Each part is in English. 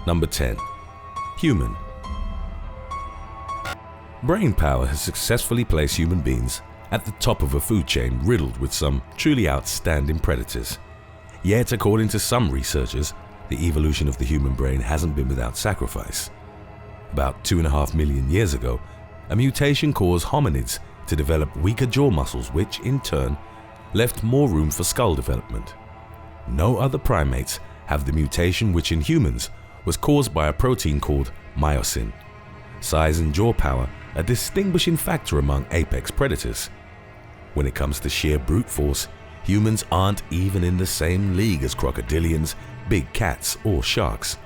Number 10. Human. Brain power has successfully placed human beings at the top of a food chain riddled with some truly outstanding predators. Yet, according to some researchers, the evolution of the human brain hasn't been without sacrifice. About 2.5 million years ago, a mutation caused hominids to develop weaker jaw muscles, which, in turn, left more room for skull development. No other primates have the mutation which in humans was caused by a protein called MYOSIN. Size and jaw power a distinguishing factor among apex predators. When it comes to sheer brute force, humans aren't even in the same league as crocodilians, big cats, or sharks.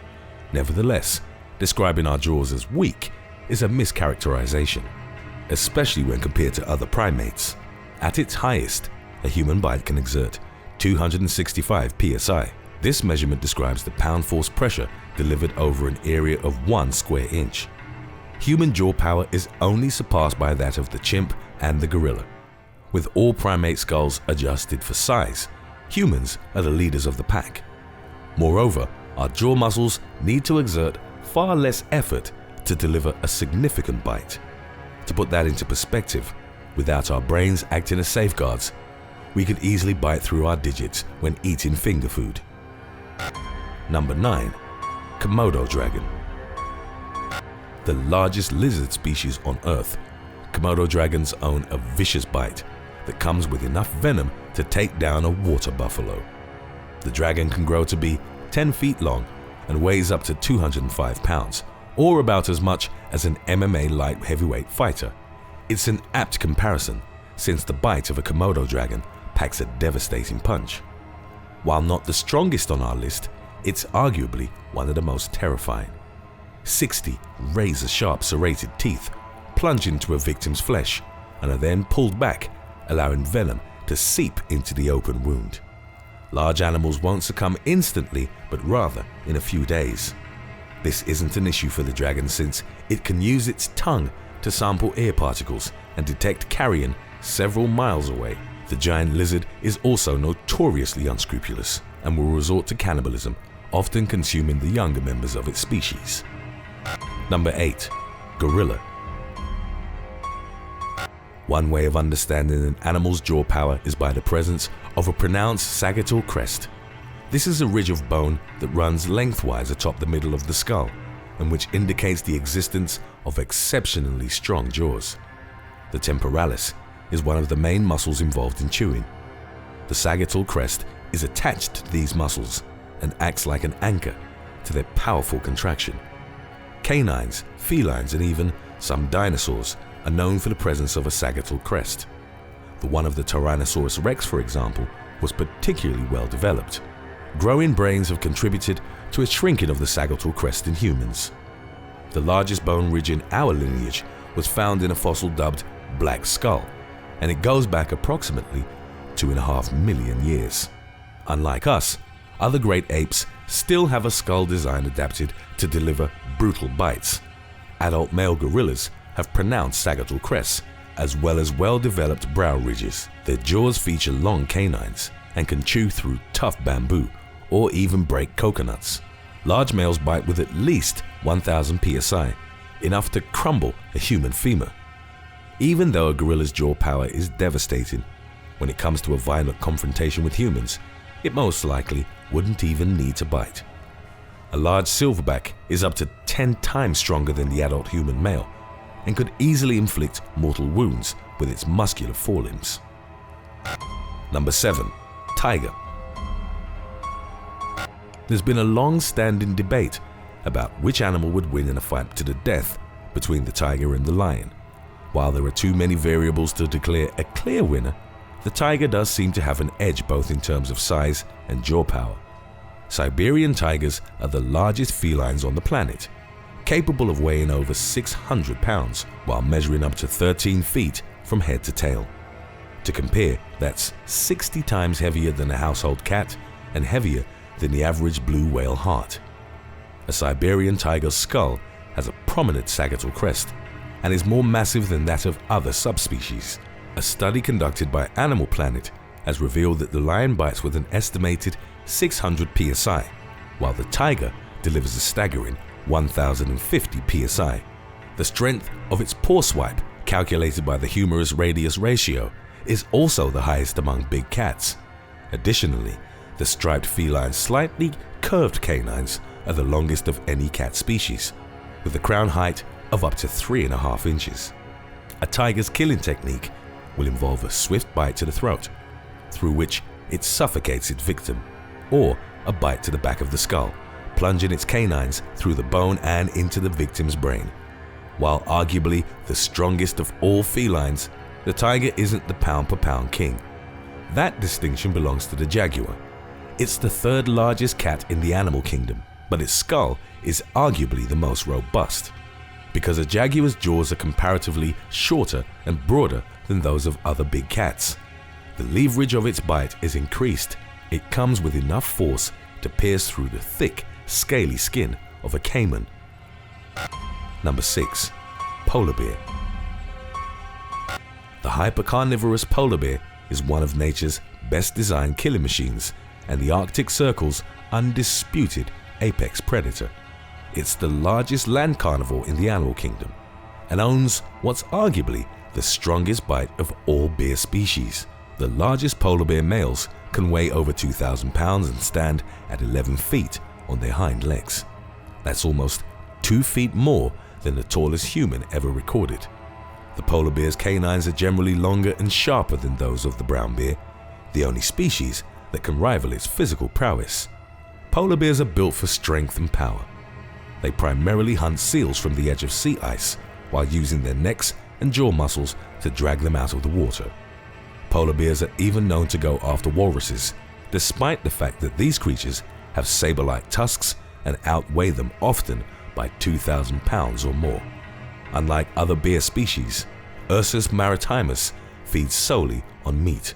Nevertheless, describing our jaws as weak is a mischaracterization, especially when compared to other primates. At its highest, a human bite can exert 265 psi. This measurement describes the pound force pressure delivered over an area of 1 square inch. Human jaw power is only surpassed by that of the chimp and the gorilla. With all primate skulls adjusted for size, humans are the leaders of the pack. Moreover, our jaw muscles need to exert far less effort to deliver a significant bite. To put that into perspective, without our brains acting as safeguards, we could easily bite through our digits when eating finger food. Number 9. Komodo dragon. The largest lizard species on Earth, Komodo dragons own a vicious bite that comes with enough venom to take down a water buffalo. The dragon can grow to be 10 feet long and weighs up to 205 pounds, or about as much as an MMA light heavyweight fighter. It's an apt comparison, since the bite of a Komodo dragon packs a devastating punch. While not the strongest on our list, it's arguably one of the most terrifying. 60 razor-sharp serrated teeth plunge into a victim's flesh and are then pulled back, allowing venom to seep into the open wound. Large animals won't succumb instantly, but rather in a few days. This isn't an issue for the dragon, since it can use its tongue to sample air particles and detect carrion several miles away. The giant lizard is also notoriously unscrupulous and will resort to cannibalism, often consuming the younger members of its species. Number 8. Gorilla. One way of understanding an animal's jaw power is by the presence of a pronounced sagittal crest. This is a ridge of bone that runs lengthwise atop the middle of the skull, and which indicates the existence of exceptionally strong jaws. The temporalis is one of the main muscles involved in chewing. The sagittal crest is attached to these muscles and acts like an anchor to their powerful contraction. Canines, felines, and even some dinosaurs are known for the presence of a sagittal crest. The one of the Tyrannosaurus rex, for example, was particularly well developed. Growing brains have contributed to a shrinking of the sagittal crest in humans. The largest bone ridge in our lineage was found in a fossil dubbed Black Skull, and it goes back approximately 2.5 million years. Unlike us, other great apes still have a skull design adapted to deliver brutal bites. Adult male gorillas have pronounced sagittal crests, as well as well-developed brow ridges. Their jaws feature long canines and can chew through tough bamboo or even break coconuts. Large males bite with at least 1000 psi, enough to crumble a human femur. Even though a gorilla's jaw power is devastating, when it comes to a violent confrontation with humans, it most likely wouldn't even need to bite. A large silverback is up to 10 times stronger than the adult human male and could easily inflict mortal wounds with its muscular forelimbs. Number 7. Tiger. There's been a long-standing debate about which animal would win in a fight to the death between the tiger and the lion. While there are too many variables to declare a clear winner, the tiger does seem to have an edge both in terms of size and jaw power. Siberian tigers are the largest felines on the planet, capable of weighing over 600 pounds while measuring up to 13 feet from head to tail. To compare, that's 60 times heavier than a household cat and heavier than the average blue whale heart. A Siberian tiger's skull has a prominent sagittal crest and is more massive than that of other subspecies. A study conducted by Animal Planet has revealed that the lion bites with an estimated 600 psi, while the tiger delivers a staggering 1050 psi. The strength of its paw swipe, calculated by the humerus radius ratio, is also the highest among big cats. Additionally, the striped feline slightly curved canines are the longest of any cat species, with a crown height of up to 3.5 inches. A tiger's killing technique will involve a swift bite to the throat, through which it suffocates its victim, or a bite to the back of the skull, plunging its canines through the bone and into the victim's brain. While arguably the strongest of all felines, the tiger isn't the pound-per-pound king. That distinction belongs to the jaguar. It's the third largest cat in the animal kingdom, but its skull is arguably the most robust, because a jaguar's jaws are comparatively shorter and broader than those of other big cats. The leverage of its bite is increased. It comes with enough force to pierce through the thick, scaly skin of a caiman. Number 6. Polar bear. The hypercarnivorous polar bear is one of nature's best designed killing machines and the Arctic Circle's undisputed apex predator. It's the largest land carnivore in the animal kingdom and owns what's arguably the strongest bite of all bear species. The largest polar bear males can weigh over 2,000 pounds and stand at 11 feet on their hind legs. That's almost 2 feet more than the tallest human ever recorded. The polar bear's canines are generally longer and sharper than those of the brown bear, the only species that can rival its physical prowess. Polar bears are built for strength and power. They primarily hunt seals from the edge of sea ice while using their necks and jaw muscles to drag them out of the water. Polar bears are even known to go after walruses, despite the fact that these creatures have saber-like tusks and outweigh them often by 2,000 pounds or more. Unlike other bear species, Ursus maritimus feeds solely on meat.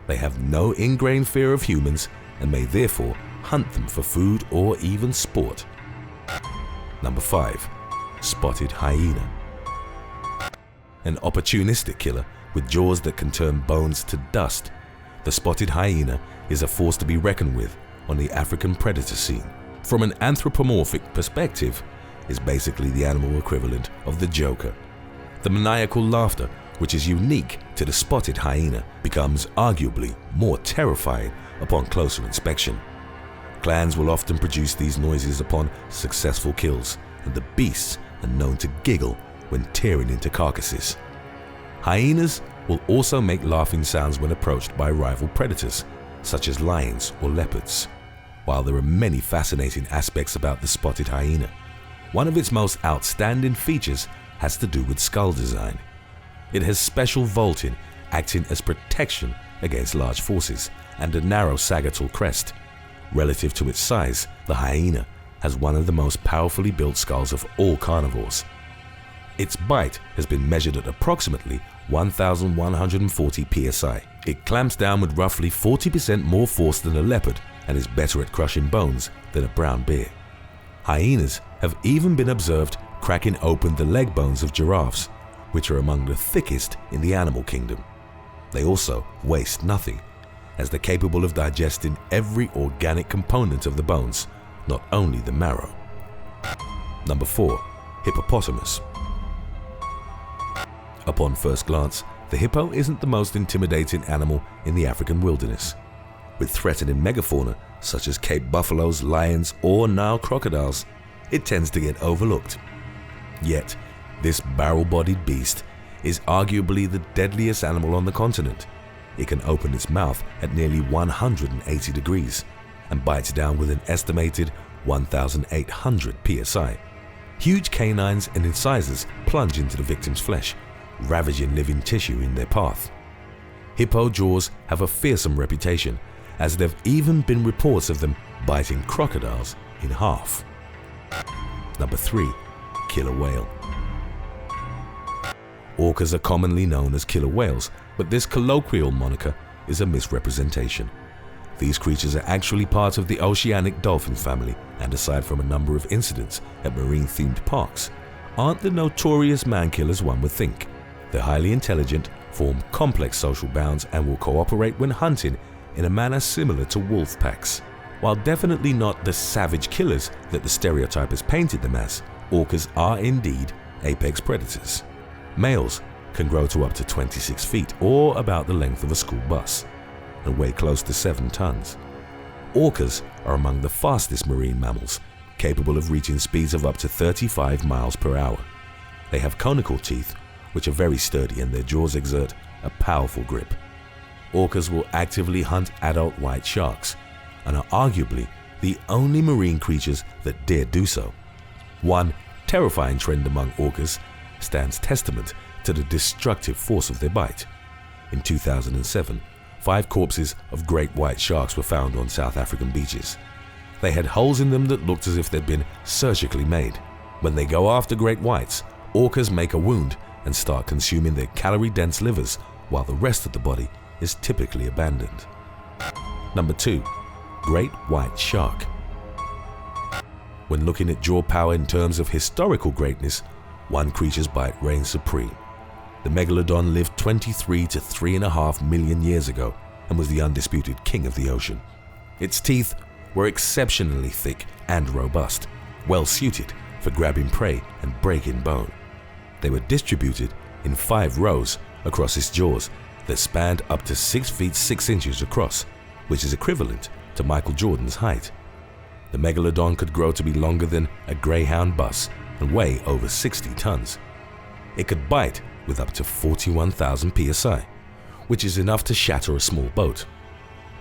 They have no ingrained fear of humans and may therefore hunt them for food or even sport. Number 5. Spotted hyena. An opportunistic killer with jaws that can turn bones to dust, the spotted hyena is a force to be reckoned with on the African predator scene. From an anthropomorphic perspective, is basically the animal equivalent of the Joker. The maniacal laughter, which is unique to the spotted hyena, becomes arguably more terrifying upon closer inspection. Clans will often produce these noises upon successful kills, and the beasts are known to giggle when tearing into carcasses. Hyenas will also make laughing sounds when approached by rival predators, such as lions or leopards. While there are many fascinating aspects about the spotted hyena, one of its most outstanding features has to do with skull design. It has special vaulting acting as protection against large forces and a narrow sagittal crest. Relative to its size, the hyena has one of the most powerfully built skulls of all carnivores. Its bite has been measured at approximately 1,140 psi. It clamps down with roughly 40% more force than a leopard and is better at crushing bones than a brown bear. Hyenas have even been observed cracking open the leg bones of giraffes, which are among the thickest in the animal kingdom. They also waste nothing, as they're capable of digesting every organic component of the bones, not only the marrow. Number 4. Hippopotamus. Upon first glance, the hippo isn't the most intimidating animal in the African wilderness. With threatening megafauna such as Cape buffaloes, lions, or Nile crocodiles, it tends to get overlooked. Yet, this barrel-bodied beast is arguably the deadliest animal on the continent. It can open its mouth at nearly 180 degrees and bites down with an estimated 1,800 psi. Huge canines and incisors plunge into the victim's flesh, ravaging living tissue in their path. Hippo jaws have a fearsome reputation, as there have even been reports of them biting crocodiles in half. Number 3. Killer whale. Orcas are commonly known as killer whales, but this colloquial moniker is a misrepresentation. These creatures are actually part of the oceanic dolphin family, and aside from a number of incidents at marine-themed parks, aren't the notorious man-killers one would think. They're highly intelligent, form complex social bonds, and will cooperate when hunting in a manner similar to wolf packs. While definitely not the savage killers that the stereotype has painted them as, orcas are indeed apex predators. Males can grow to up to 26 feet, or about the length of a school bus, and weigh close to 7 tons. Orcas are among the fastest marine mammals, capable of reaching speeds of up to 35 miles per hour. They have conical teeth, which are very sturdy, and their jaws exert a powerful grip. Orcas will actively hunt adult white sharks, and are arguably the only marine creatures that dare do so. One terrifying trend among orcas stands testament to the destructive force of their bite. In 2007, 5 corpses of great white sharks were found on South African beaches. They had holes in them that looked as if they'd been surgically made. When they go after great whites, orcas make a wound and start consuming their calorie-dense livers, while the rest of the body is typically abandoned. Number 2. Great white shark. When looking at jaw power in terms of historical greatness, one creature's bite reigns supreme. The Megalodon lived 23 to 3.5 million years ago and was the undisputed king of the ocean. Its teeth were exceptionally thick and robust, well suited for grabbing prey and breaking bone. They were distributed in 5 rows across its jaws that spanned up to 6 feet 6 inches across, which is equivalent to Michael Jordan's height. The Megalodon could grow to be longer than a Greyhound bus and weigh over 60 tons. It could bite with up to 41,000 psi, which is enough to shatter a small boat.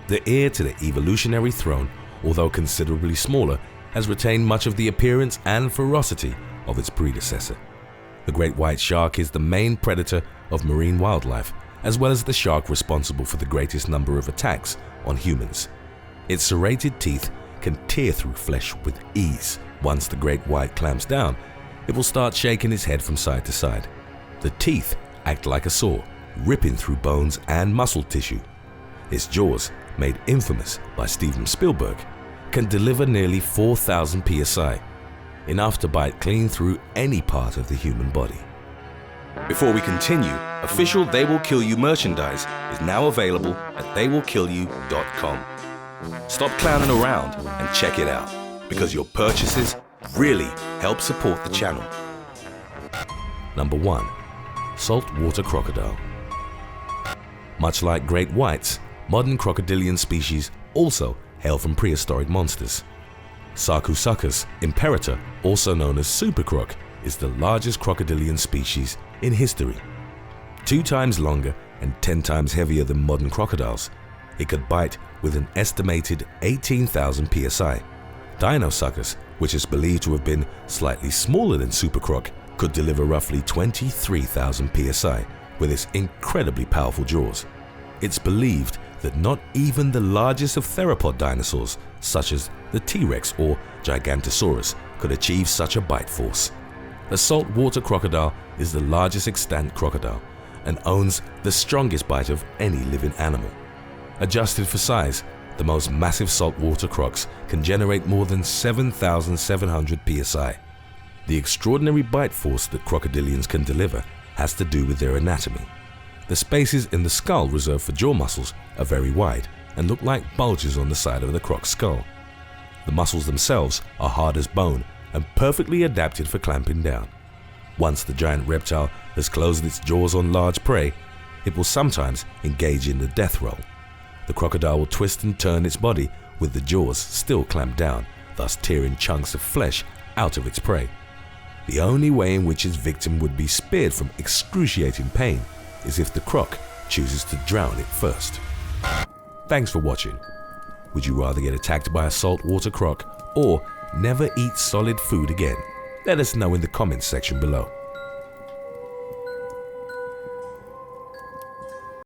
The heir to the evolutionary throne, although considerably smaller, has retained much of the appearance and ferocity of its predecessor. The great white shark is the main predator of marine wildlife, as well as the shark responsible for the greatest number of attacks on humans. Its serrated teeth can tear through flesh with ease. Once the great white clamps down, it will start shaking its head from side to side. The teeth act like a saw, ripping through bones and muscle tissue. Its jaws, made infamous by Steven Spielberg, can deliver nearly 4,000 psi, enough to bite clean through any part of the human body. Before we continue, official They Will Kill You merchandise is now available at theywillkillyou.com. Stop clowning around and check it out, because your purchases really help support the channel. Number 1. Saltwater crocodile. Much like great whites, modern crocodilian species also hail from prehistoric monsters. SARCOSUCHUS imperator, also known as super croc, is the largest crocodilian species in history. 2 times longer and 10 times heavier than modern crocodiles, it could bite with an estimated 18,000 psi. DEINOSUCHUS, which is believed to have been slightly smaller than super croc, could deliver roughly 23,000 psi with its incredibly powerful jaws. It's believed that not even the largest of theropod dinosaurs, such as the T-Rex or Gigantosaurus, could achieve such a bite force. The saltwater crocodile is the largest extant crocodile and owns the strongest bite of any living animal. Adjusted for size, the most massive saltwater crocs can generate more than 7,700 psi. The extraordinary bite force that crocodilians can deliver has to do with their anatomy. The spaces in the skull reserved for jaw muscles are very wide and look like bulges on the side of the croc's skull. The muscles themselves are hard as bone and perfectly adapted for clamping down. Once the giant reptile has closed its jaws on large prey, it will sometimes engage in the death roll. The crocodile will twist and turn its body with the jaws still clamped down, thus tearing chunks of flesh out of its prey. The only way in which its victim would be spared from excruciating pain is if the croc chooses to drown it first. Thanks for watching. Would you rather get attacked by a saltwater croc or never eat solid food again? Let us know in the comments section below.